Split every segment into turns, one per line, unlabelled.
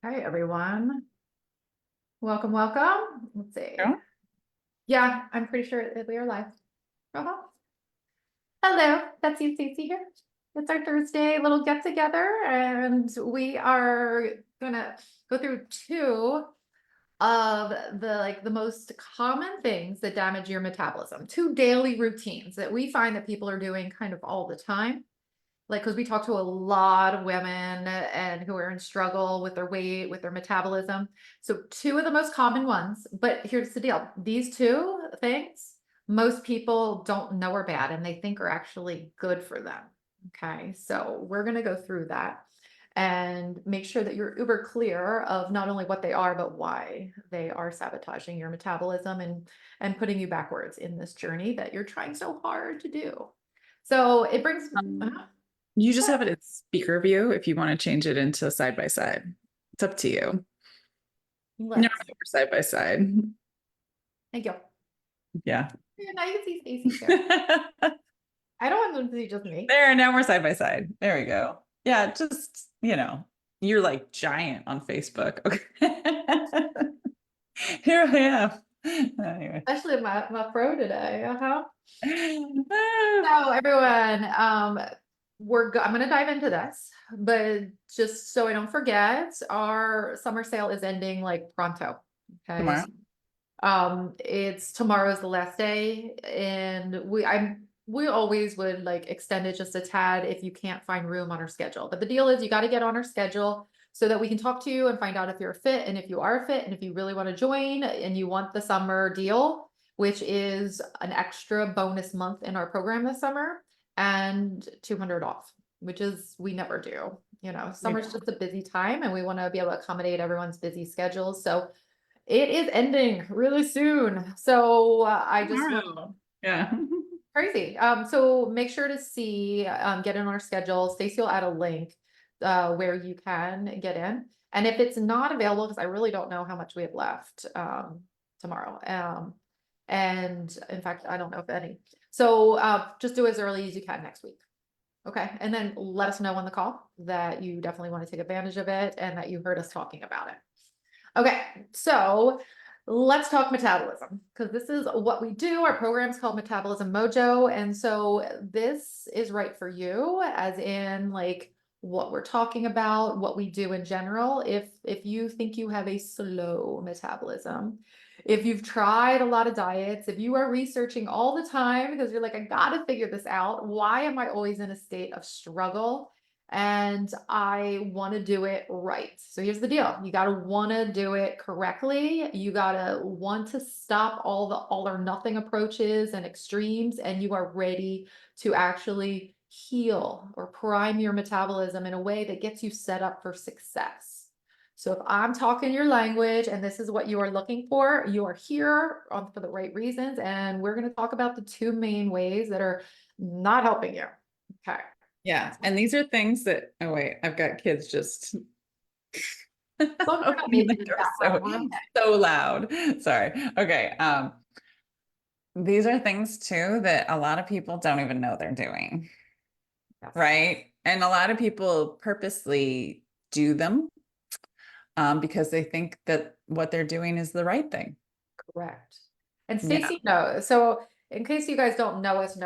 Hi, everyone. Welcome, welcome. Let's see.
Yeah.
Yeah, I'm pretty sure that we are live. Uh-huh. Hello, Betsy and Stacy here. It's our Thursday little get together, and we are gonna go through two of the most common things that damage your metabolism, two daily routines that we find that people are doing kind of all the time. Like, because we talk to a lot of women and who are in struggle with their weight, with their metabolism. So two of the most common ones, but here's the deal. These two things, most people don't know are bad and they think are actually good for them. Okay. So we're going to go through that and make sure that you're uber clear of not only what they are, but why they are sabotaging your metabolism and putting you backwards in this journey that you're trying so hard to do. So it brings,
You just have it at speaker view if you want to change it into side by side. It's up to you. No,
let's
we're side by side.
thank you.
Yeah.
Yeah, now you can see Stacy too. I don't want them to see just me.
There, now we're side by side. There we go. Yeah, you're like giant on Facebook. Okay. Here I am. Anyway.
Especially my pro today. Uh-huh. So everyone, I'm gonna dive into this, but just so I don't forget, our summer sale is ending like pronto. Okay.
Tomorrow.
It's tomorrow's the last day, and we always would like extend it just a tad if you can't find room on our schedule. But the deal is you got to get on our schedule so that we can talk to you and find out if you're fit and if you are fit and if you really want to join and you want the summer deal, which is an extra bonus month in our program this summer and 200 off, which is we never do. You know, summer's just a busy time and we want to be able to accommodate everyone's busy schedules. So it is ending really soon. So I just want
Tomorrow. Yeah.
crazy. So make sure to see, get in our schedule. Stacy will add a link where you can get in. And if it's not available, because I really don't know how much we have left tomorrow. And in fact, I don't know if any. So just do as early as you can next week. Okay. And then let us know on the call that you definitely want to take advantage of it and that you heard us talking about it. Okay, so let's talk metabolism because this is what we do. Our program's called Metabolism Mojo. And so this is right for you, as in like what we're talking about, what we do in general. If you think you have a slow metabolism, if you've tried a lot of diets, if you are researching all the time because you're like, I gotta figure this out. Why am I always in a state of struggle? And I want to do it right. So here's the deal. You got to want to do it correctly. You got to want to stop all the all or nothing approaches and extremes, and you are ready to actually heal or prime your metabolism in a way that gets you set up for success. So if I'm talking your language and this is what you are looking for, you are here for the right reasons. And we're going to talk about the two main ways that are not helping you. Okay.
Yeah. And these are things that, oh wait, I've got kids just
Well, we're not
opening
making
the
it
door
that
so,
loud. We're okay.
so loud. Sorry. Okay. These are things too that a lot of people don't even know they're doing,
Yes,
right? And a lot of people purposely do them because they think that what they're doing is the right thing.
correct. And
Yeah.
Stacy knows. So in case you guys don't know us,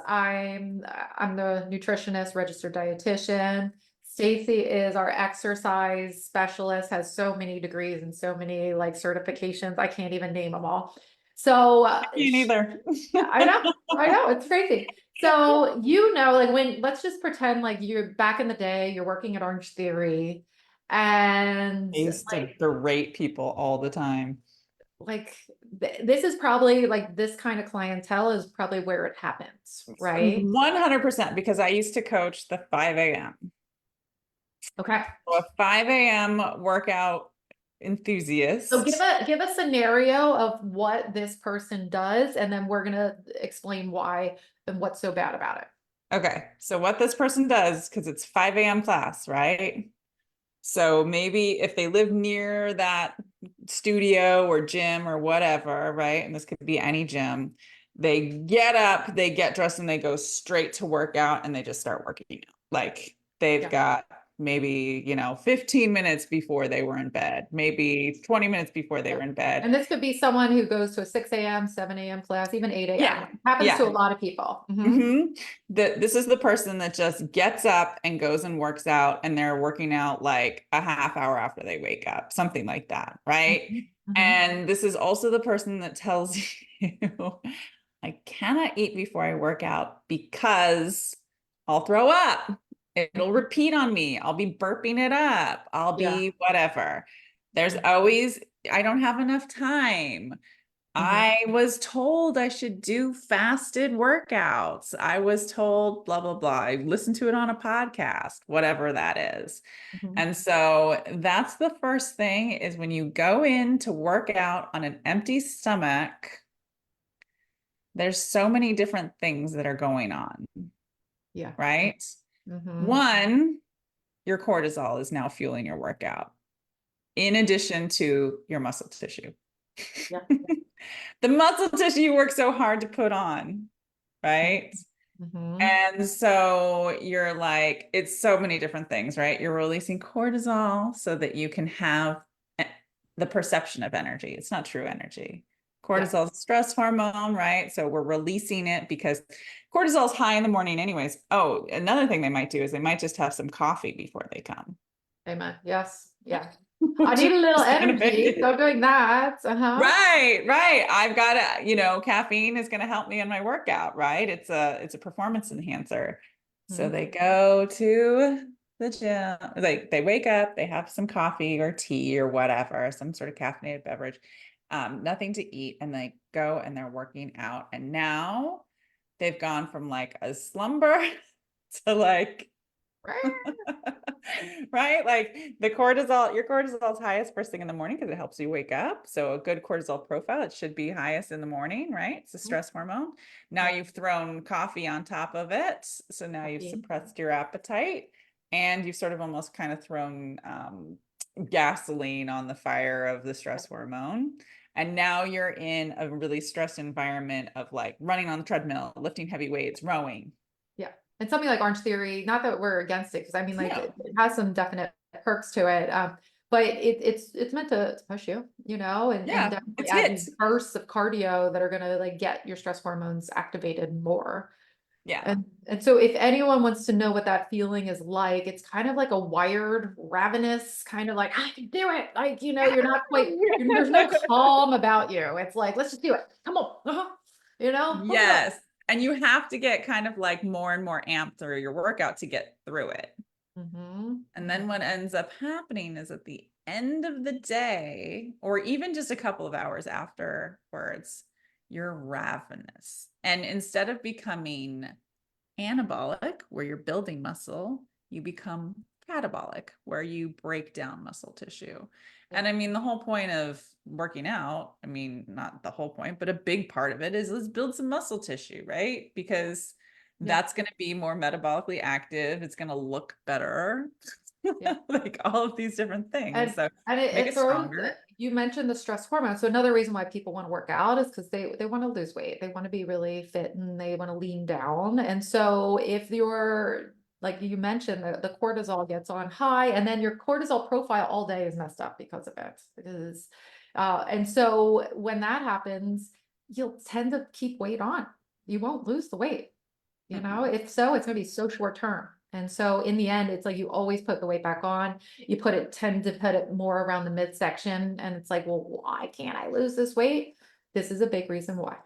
I'm the nutritionist, registered dietitian. Stacy is our exercise specialist, has so many degrees and so many like certifications. I can't even name them all. So
Me neither.
I know, it's crazy. So like when let's just pretend like you're back in the day, you're working at Orange Theory, and
I used to berate people all the time.
like this is probably like this kind of clientele is probably where it happens, right?
100% because I used to coach the 5 a.m.
Okay.
So a 5 a.m. workout
So
enthusiast.
give a scenario of what this person does, and then we're gonna explain why and what's so bad about it.
Okay, so what this person does, because it's 5 a.m. class, right? So maybe if they live near that studio or gym or whatever, right? And this could be any gym, they get up, they get dressed, and they go straight to work out and they just start working out. Like they've
Yeah.
got maybe, 15 minutes before they were in bed, maybe 20 minutes before they
Yeah.
were in bed.
And this could be someone who goes to a 6 a.m., 7 a.m. class, even 8 a.m.
Yeah.
It happens to a
Yeah.
lot of people.
hmm This is the person that just gets up and goes and works out, and they're working out like a half hour after they wake up, something like that, right?
Mhm, mhm.
And this is also the person that tells you, I cannot eat before I work out because I'll throw up. It'll
Mhm.
repeat on me. I'll be burping it up. I'll
Yeah.
be whatever. There's
Mhm,
always, I don't have enough time.
mhm,
I was told I should do fasted workouts. I was told blah, blah, blah. I listened to it on a podcast, whatever that is.
mhm.
And so that's the first thing is when you go in to work out on an empty stomach, there's so many different things that are going on,
Yeah.
right?
Mhm.
One, your cortisol is now fueling your workout, in addition to your muscle tissue.
Yeah.
The muscle tissue you work so hard to put on, right?
Mhm.
And so you're like, it's so many different things, right? You're releasing cortisol so that you can have the perception of energy. It's not true energy.
Yeah.
Cortisol is a stress hormone, right? So we're releasing it because cortisol is high in the morning, anyways. Oh, another thing they might do is they might just have some coffee before they come,
Amen. Yes. Yeah. I
which
need a little
is going to make
energy.
it
So doing that. Uh-huh.
right, right. I've got to, caffeine is going to help me in my workout, right? It's a performance enhancer. So
Mhm.
they go to the gym, like they wake up, they have some coffee or tea or whatever, some sort of caffeinated beverage, nothing to eat, and they go and they're working out. And now they've gone from like a slumber to like right? Like your cortisol is highest first thing in the morning because it helps you wake up. So a good cortisol profile, it should be highest in the morning, right? It's a stress hormone. Now
Yeah.
you've thrown coffee on top of it. So now you've
Caffeine.
suppressed your appetite and you've sort of almost kind of thrown gasoline on the fire of the
Yeah.
stress hormone. And now you're in a really stressed environment of like running on the treadmill, lifting heavy weights, rowing.
Yeah. And something like Orange Theory, not that we're against it, because I mean, like
No.
it has some definite perks to it. But it's meant to push you, and
Yeah,
definitely
it's
add these
hit.
bursts of cardio that are gonna like get your stress hormones activated more.
Yeah.
And so if anyone wants to know what that feeling is like, it's kind of like a wired, ravenous, kind of like, I can do it. Like, you're not quite, there's no calm about you. It's like, let's just do it. Come on. Hold up.
Yes. And you have to get kind of like more and more amped through your workout to get through it.
Mhm.
And then what ends up happening is at the end of the day, or even just a couple of hours afterwards, you're ravenous. And instead of becoming anabolic, where you're building muscle, you become catabolic, where you break down muscle tissue.
Yeah.
And I mean, the whole point of working out, I mean, not the whole point, but a big part of it is let's build some muscle tissue, right? Because
Yeah.
that's going to be more metabolically active. It's going to look better,
Yeah.
like all of these different things.
And
So
and it,
make
it
it
throws
stronger.
you mentioned the stress hormone. So another reason why people want to work out is because they want to lose weight. They want to be really fit and they want to lean down. And so if you're like you mentioned, the cortisol gets on high, and then your cortisol profile all day is messed up because of it. And so when that happens, you'll tend to keep weight on. You won't lose the weight.
Mm-mm.
If so, it's going to be so short term. And so in the end, it's like you always put the weight back on. You tend to put it more around the midsection. And it's like, well, why can't I lose this weight? This is a big reason why.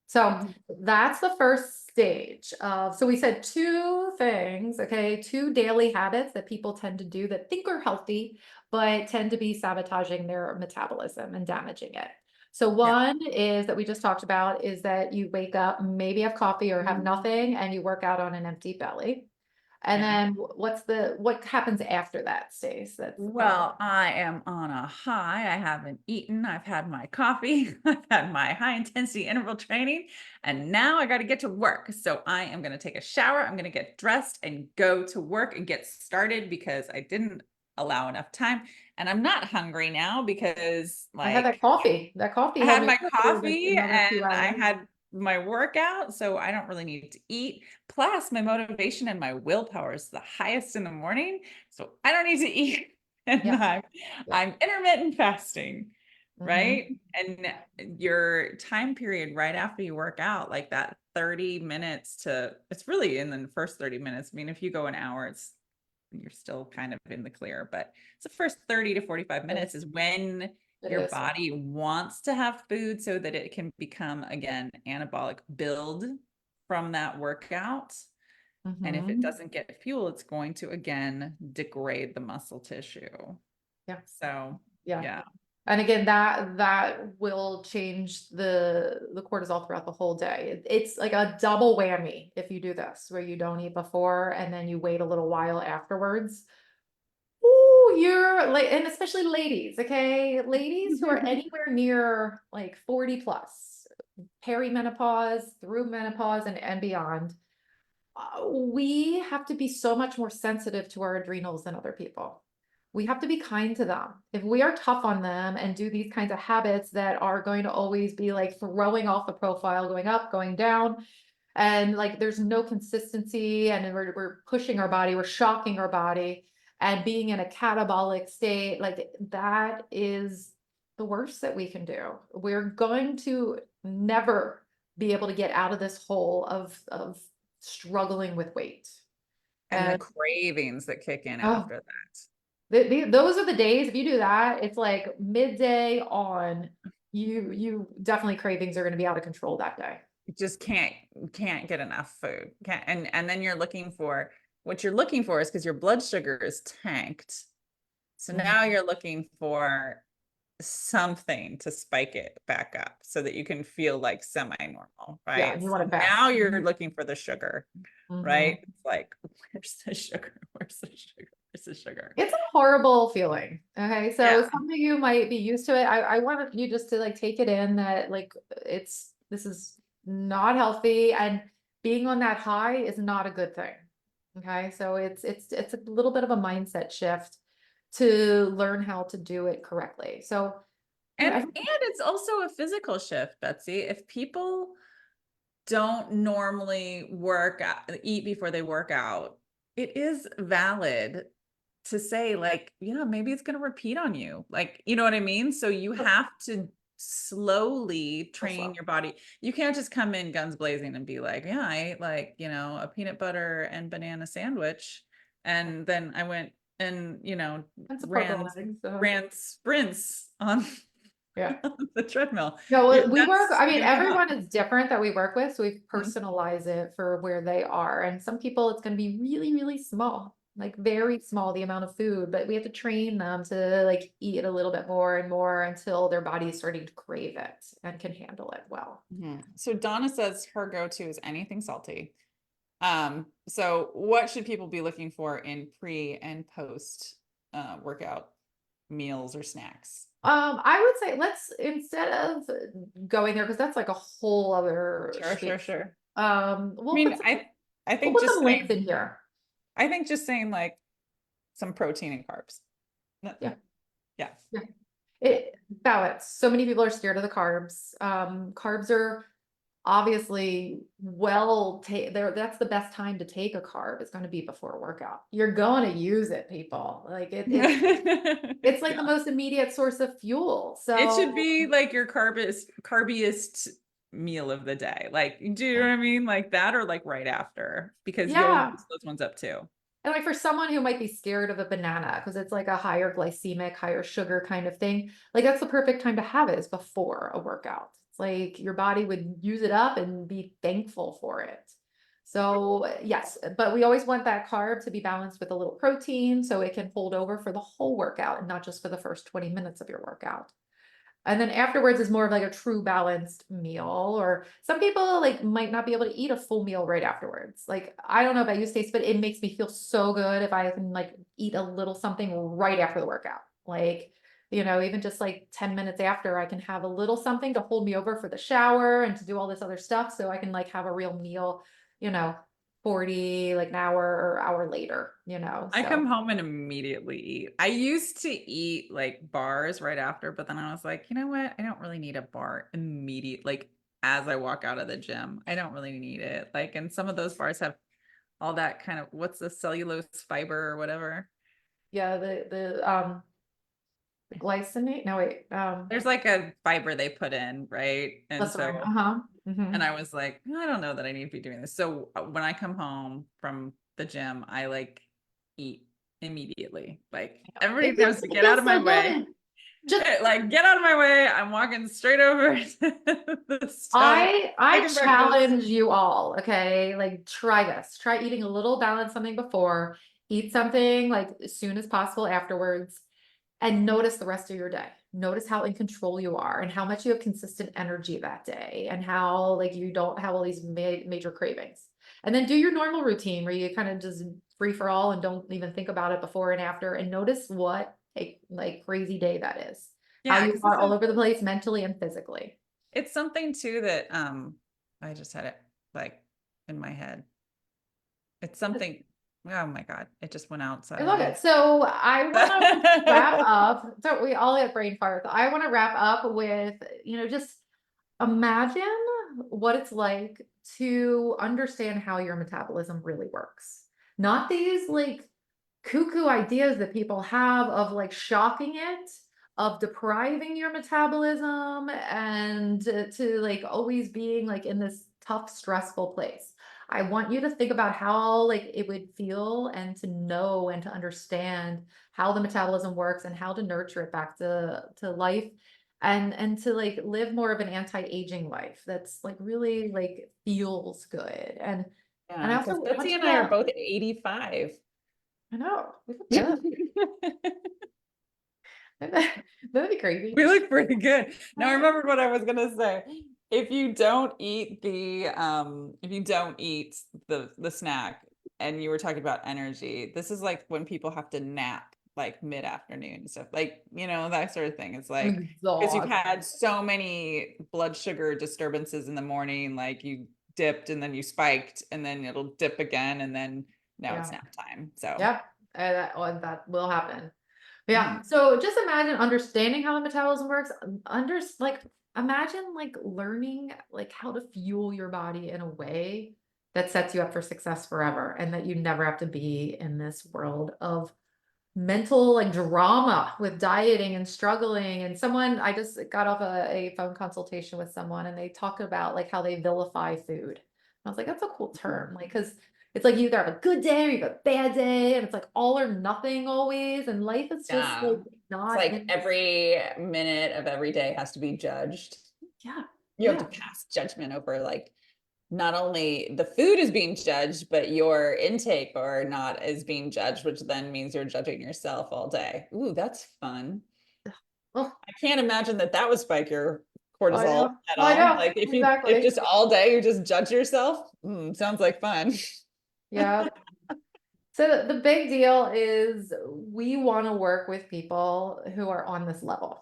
So
Mhm.
that's the first stage of, so we said two things, okay, two daily habits that people tend to do that think are healthy, but tend to be sabotaging their metabolism and damaging it. So
Yeah.
one is that we just talked about is that you wake up, maybe have coffee or have nothing, and you work out on an empty belly. And
Yeah.
then what happens after that, Stace? That's the problem.
Well, I am on a high. I haven't eaten. I've had my coffee. I've had my high intensity interval training. And now I got to get to work. So I am going to take a shower. I'm going to get dressed and go to work and get started because I didn't allow enough time. And I'm not hungry now because
I had that
like
coffee. That coffee
I
held
had
me
my
for a good
coffee
another
and
2
I
hours.
had my workout, so I don't really need to eat. Plus, my motivation and my willpower is the highest in the morning, so I don't need to eat. And
Yeah. Yeah.
I'm intermittent fasting,
Mhm.
right? And your time period right after you work out, like that 30 minutes to, it's really in the first 30 minutes. I mean, if you go an hour, it's you're still kind of in the clear, but it's the first 30 to 45 minutes is when
It
your
is.
body wants to have food so that it can become, again, anabolic build from that workout. And if it
Mhm.
doesn't get fuel, it's going to, again, degrade the muscle tissue.
Yeah.
So,
Yeah.
yeah.
And again, that will change the cortisol throughout the whole day. It's like a double whammy if you do this, where you don't eat before and then you wait a little while afterwards. Ooh, you're like, and especially ladies, okay? Ladies who are anywhere near like 40 plus, perimenopause, through menopause, and beyond, we have to be so much more sensitive to our adrenals than other people. We have to be kind to them. If we are tough on them and do these kinds of habits that are going to always be like throwing off the profile, going up, going down, and like there's no consistency, and we're pushing our body, we're shocking our body, and being in a catabolic state, like that is the worst that we can do. We're going to never be able to get out of this hole of struggling with weight.
And the
And
cravings that kick in
oh,
after that.
those are the days, if you do that, it's like midday on, you definitely cravings are going to be out of control that day.
You just can't get enough food. Can't, and then you're looking for, what you're looking for is, because your blood sugar is tanked. So now
Mhm.
you're looking for something to spike it back up so that you can feel like semi-normal,
Yeah,
right?
and you
So
want it
now
fast.
you're looking for the sugar,
Mhm.
right? It's like, where's the sugar? Where's the sugar? Where's the sugar?
It's a horrible feeling. Okay. So
Yeah.
it's something you might be used to it. I want you just to like take it in that like this is not healthy, and being on that high is not a good thing. Okay. So it's a little bit of a mindset shift to learn how to do it correctly. So
And
I
it's also a physical shift, Betsy. If people don't normally eat before they work out, it is valid to say, like, yeah, maybe it's going to repeat on you. Like, you know what I mean? So you have to slowly
so
train
slow.
your body. You can't just come in guns blazing and be like, yeah, I ate like, a peanut butter and banana sandwich. And then I went and,
And support
ran,
building. So
ran sprints on
yeah.
the treadmill.
No, we work,
That's
I mean,
gonna come.
everyone is different that we work with, so we
Mhm.
personalize it for where they are. And some people, it's going to be really, really small, like very small, the amount of food, but we have to train them to like eat a little bit more and more until their body is starting to crave it and can handle it well.
Mhm. So Donna says her go-to is anything salty. So what should people be looking for in pre and post workout meals or snacks?
I would say let's, instead of going there, because that's like a whole other
Sure,
spiel.
sure, sure. I
We'll
mean,
put some,
I
we'll
think
put
just
some links
saying,
in here.
I think just saying like some protein and carbs.
Yeah.
Yeah.
Yeah.
Yeah.
It balance. So many people are scared of the carbs. Carbs are obviously there. That's the best time to take a carb. It's going to be before a workout. You're going to use it, people. Like it's like
Yeah.
the most immediate source of fuel.
It should
So
be like your carbiest meal of the day. Like, do you know what I mean? Like that, or like right after, because you'll
yeah.
use those ones up too.
And like for someone who might be scared of a banana because it's like a higher glycemic, higher sugar kind of thing, like that's the perfect time to have it is before a workout. It's like your body would use it up and be thankful for it. So yes, but we always want that carb to be balanced with a little protein so it can hold over for the whole workout and not just for the first 20 minutes of your workout. And then afterwards is more of like a true balanced meal, or some people like might not be able to eat a full meal right afterwards. Like, I don't know about you, Stace, but it makes me feel so good if I can like eat a little something right after the workout. Like, even just like 10 minutes after, I can have a little something to hold me over for the shower and to do all this other stuff. So I can like have a real meal, you know, 40, like an hour or hour later.
I
So
come home and immediately eat. I used to eat like bars right after, but then I was like, you know what? I don't really need a bar immediate. Like as I walk out of the gym. I don't really need it. Like, and some of those bars have all that kind of, what's the cellulose fiber or whatever.
Yeah, the glycinate, no wait,
There's like a fiber they put in, right? And
glycerin,
so, and I was like, I don't know that I need to be doing this. So when I come home from the gym, I like eat immediately. Like everybody knows to
It
get out
feels
of my
so
way.
good. Just
Like get out of my way. I'm walking straight over to the stove,
I
making breakfast.
challenge you all, okay? Like try this. Try eating a little balanced something before, eat something like as soon as possible afterwards, and notice the rest of your day. Notice how in control you are and how much you have consistent energy that day and how like you don't have all these major cravings. And then do your normal routine where you kind of just free for all and don't even think about it before and after, and notice what a like crazy day that is. How
Yeah,
you
because
are all over the place mentally and physically.
it's something too that I just had it like in my head. It's something, oh my God, it just went out
I love
suddenly.
it. So I want to wrap up. So we all get brain fire. So I want to wrap up with, just imagine what it's like to understand how your metabolism really works. Not these like cuckoo ideas that people have of like shocking it, of depriving your metabolism, and to like always being like in this tough, stressful place. I want you to think about how like it would feel and to know and to understand how the metabolism works and how to nurture it back to life and to like live more of an anti-aging life that's like really like feels good. And
Yeah,
I also
because
want
Betsy
you
and I are
to,
both 85.
I know, we look good. That'd be crazy.
We look pretty good. Now I
Uh,
remembered what I was gonna say. If you don't eat the snack and you were talking about energy, this is like when people have to nap like mid-afternoon and stuff. Like, that sort of thing. It's
I'm
like because you've
exhausted.
had so many blood sugar disturbances in the morning, like you dipped and then you spiked and then it'll dip again and then now it's
Yeah.
nap time. So,
Yep. That will happen. Yeah.
mm,
So just imagine understanding how the metabolism works. Like imagine like learning like how to fuel your body in a way that sets you up for success forever and that you never have to be in this world of mental like drama with dieting and struggling. And someone, I just got off a phone consultation with someone and they talk about like how they vilify food. I was like, that's a cool term. Like, cause it's like you either have a good day or you have a bad day, and it's like all or nothing always. And life is just
yeah.
like
It's
not
like
in,
every minute of every day has to be judged.
yeah,
You have to
yeah,
pass judgment over like not only the food is being judged, but your intake or not is being judged, which then means you're judging yourself all day. Ooh, that's fun.
oh,
I can't imagine that that would spike your
I
cortisol
know,
at
I
all.
know,
Like if
exactly.
just all day you just judge yourself, sounds like fun.
Yeah. So the big deal is we want to work with people who are on this level.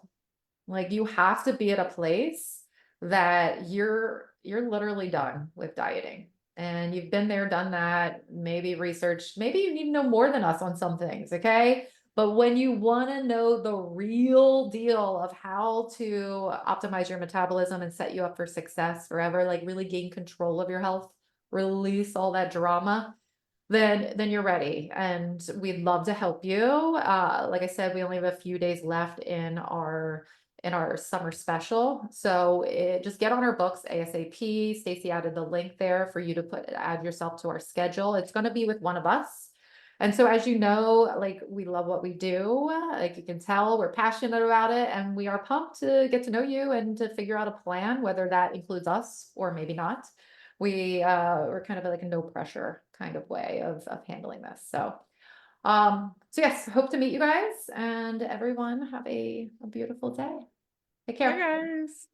Like you have to be at a place that you're literally done with dieting. And you've been there, done that, maybe researched, maybe you need to know more than us on some things, okay? But when you want to know the real deal of how to optimize your metabolism and set you up for success forever, like really gain control of your health, release all that drama, then you're ready. And we'd love to help you. Like I said, we only have a few days left in our summer special. So just get on our books ASAP. Stacy added the link there for you to add yourself to our schedule. It's going to be with one of us. And so as you know, like we love what we do. Like you can tell, we're passionate about it and we are pumped to get to know you and to figure out a plan, whether that includes us or maybe not. We're kind of like a no pressure kind of way of handling this. So yes, hope to meet you guys and everyone have a beautiful day. Take
Bye
care.
guys.